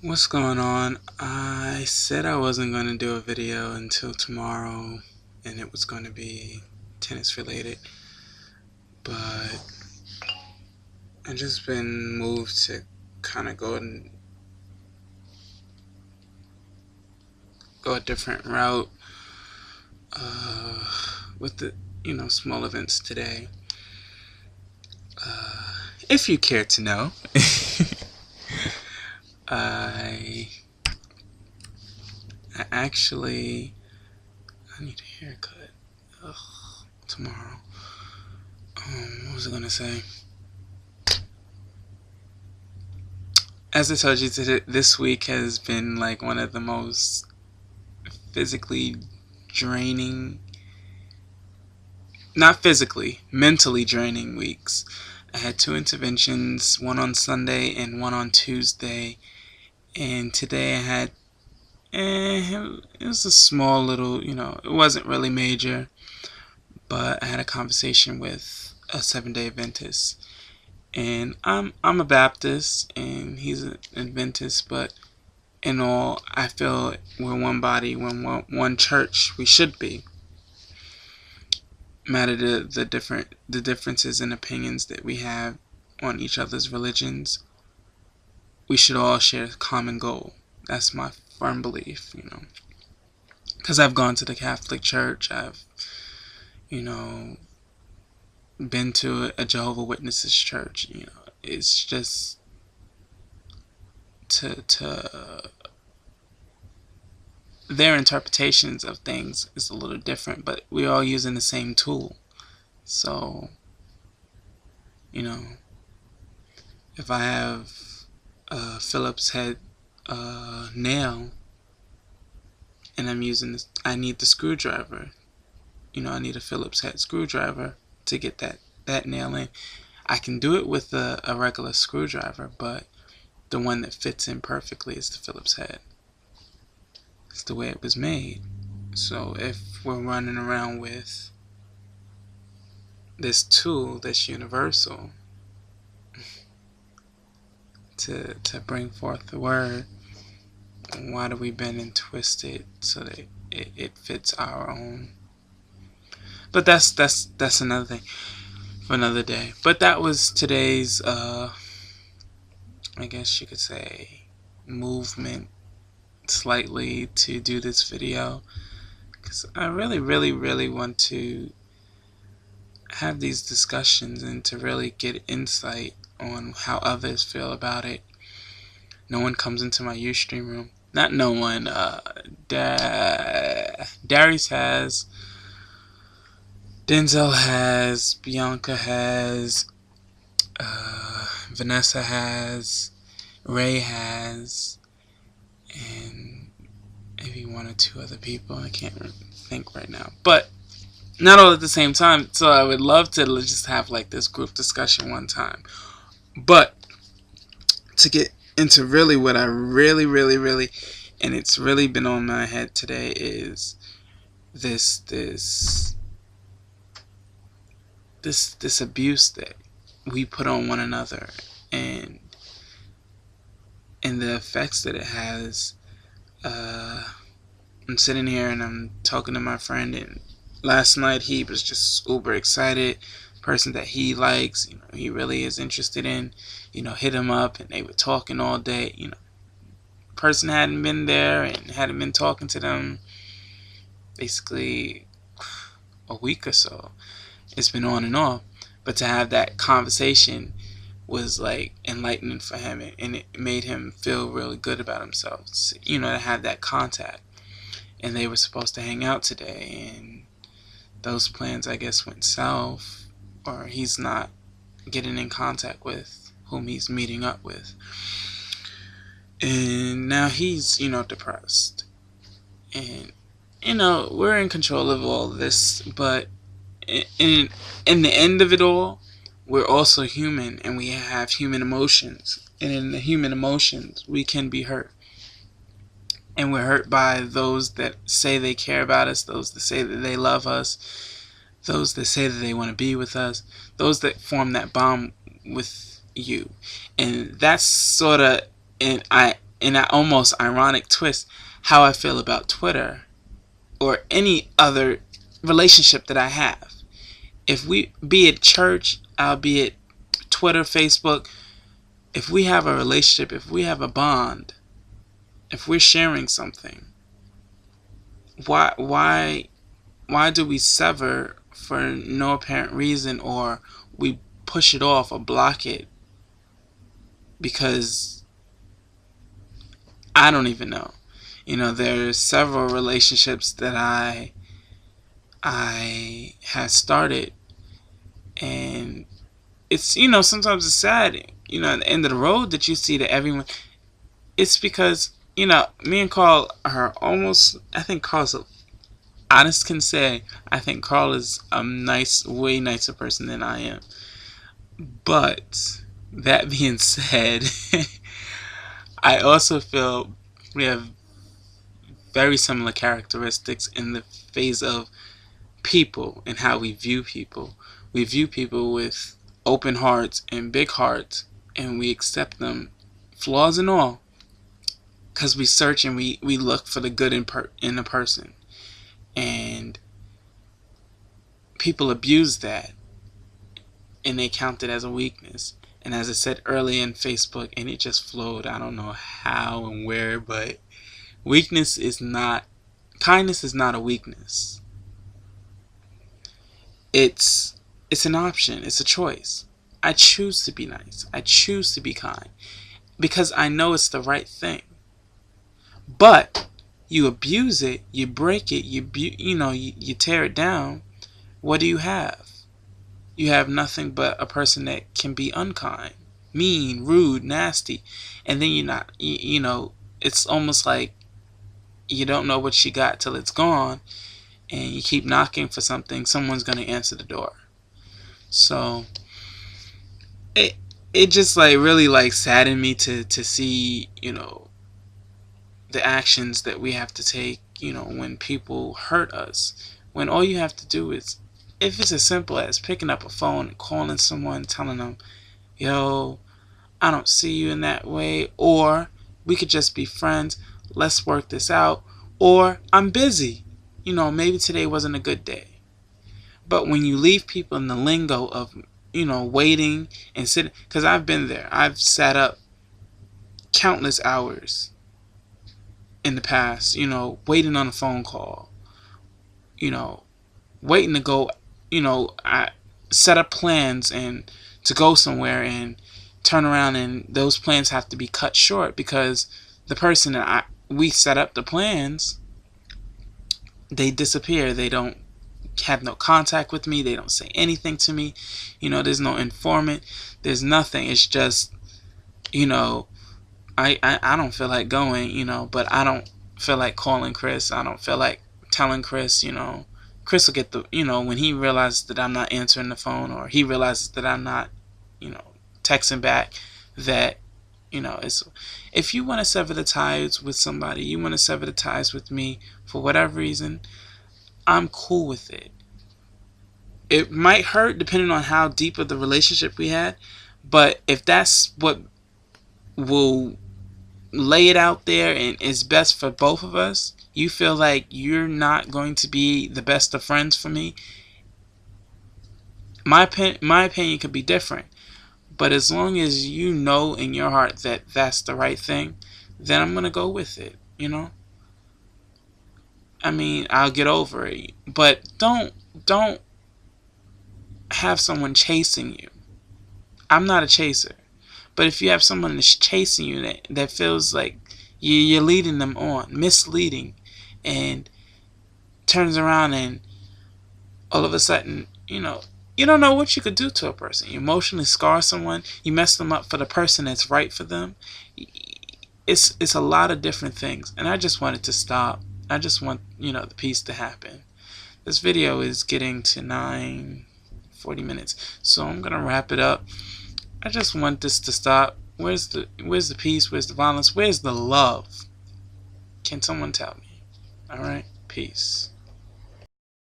What's going on? I said I wasn't going to do a video until tomorrow, and it was going to be tennis related, but I've just been moved to kind of go a different route uh, with the small events today. If you care to know, I actually I need a haircut. Ugh, tomorrow. What was I gonna say? As I told you, this week has been like one of the most physically draining, not physically, mentally draining weeks. I had two interventions, one on Sunday and one on Tuesday, and today I had, it was a small little, it wasn't really major, but I had a conversation with a 7-day Adventist, and I'm a Baptist and he's an Adventist, but in all, I feel we're one body, we're one church. We should be. Matter the differences and opinions that we have on each other's religions, we should all share a common goal. That's my firm belief, because I've gone to the Catholic Church. I've, been to a Jehovah's Witnesses church. It's just to their interpretations of things is a little different, but we're all using the same tool. So, if I have a Phillips head nail and I'm using this, I need the screwdriver. I need a Phillips head screwdriver to get that nail in. I can do it with a regular screwdriver, but the one that fits in perfectly is the Phillips head. It's the way it was made. So if we're running around with this tool that's universal to bring forth the word, why do we bend and twist it so that it fits our own? But that's another thing for another day. But that was today's I guess you could say movement slightly to do this video, because I really want to have these discussions and to really get insight on how others feel about it. No one comes into my Ustream room. Not no one. Darius has. Denzel has. Bianca has. Vanessa has. Ray has. And maybe one or two other people. I can't think right now. But not all at the same time. So I would love to just have like this group discussion one time. But to get into really what I really, and it's really been on my head today, is this abuse that we put on one another, and the effects that it has. I'm sitting here and I'm talking to my friend, and last night he was just uber excited. Person that he likes, he really is interested in, hit him up, and they were talking all day. Person hadn't been there and hadn't been talking to them basically a week or so. It's been on and off, but to have that conversation was like enlightening for him, and it made him feel really good about himself, to have that contact. And they were supposed to hang out today, and those plans, I guess, went south, or he's not getting in contact with whom he's meeting up with, and now he's depressed. And we're in control of all of this, but in the end of it all, we're also human, and we have human emotions, and in the human emotions we can be hurt, and we're hurt by those that say they care about us, those that say that they love us, those that say that they want to be with us, those that form that bond with you. And that's sort of, and in an almost ironic twist, how I feel about Twitter or any other relationship that I have. If we, be it church, albeit Twitter, Facebook, if we have a relationship, if we have a bond, if we're sharing something, why do we sever for no apparent reason, or we push it off or block it? Because I don't even know. There's several relationships that I had started, and it's, sometimes it's sad, at the end of the road, that you see that everyone, it's because, me and Carl are almost, I think Carl's, honest can say, I think Carl is a way nicer person than I am. But that being said, I also feel we have very similar characteristics in the phase of people and how we view people. We view people with open hearts and big hearts, and we accept them, flaws and all, because we search and we look for the good in a person. And people abuse that, and they count it as a weakness. And as I said earlier in Facebook, and it just flowed, I don't know how and where, but kindness is not a weakness. It's an option. It's a choice. I choose to be nice. I choose to be kind because I know it's the right thing. But you abuse it, you break it, you tear it down. What do you have? You have nothing but a person that can be unkind, mean, rude, nasty, and then it's almost like you don't know what you got till it's gone, and you keep knocking for something. Someone's going to answer the door. So it just really saddened me to see the actions that we have to take when people hurt us, when all you have to do is, if it's as simple as picking up a phone and calling someone, telling them, yo, I don't see you in that way, or we could just be friends, let's work this out, or I'm busy, maybe today wasn't a good day. But when you leave people in the lingo of waiting and sitting, because I've been there, I've sat up countless hours in the past, waiting on a phone call, waiting to go, I set up plans and to go somewhere, and turn around and those plans have to be cut short because the person that we set up the plans, they disappear. They don't have no contact with me. They don't say anything to me. There's no informant. There's nothing. It's just, I don't feel like going, but I don't feel like calling Chris. I don't feel like telling Chris, Chris will get the, when he realizes that I'm not answering the phone, or he realizes that I'm not, texting back, that, it's, if you want to sever the ties with somebody, you want to sever the ties with me for whatever reason, I'm cool with it. It might hurt depending on how deep of the relationship we had, but if that's what will lay it out there and is best for both of us, you feel like you're not going to be the best of friends for me, my opinion could be different. But as long as you know in your heart that that's the right thing, then I'm going to go with it, I mean, I'll get over it. But don't have someone chasing you. I'm not a chaser. But if you have someone that's chasing you, that feels like you're leading them on, misleading, and turns around and all of a sudden, you don't know what you could do to a person. You emotionally scar someone. You mess them up for the person that's right for them. It's a lot of different things. And I just want it to stop. I just want, the peace to happen. This video is getting to 9:40 minutes. So I'm going to wrap it up. I just want this to stop. Where's the peace? Where's the violence? Where's the love? Can someone tell me? Alright? Peace.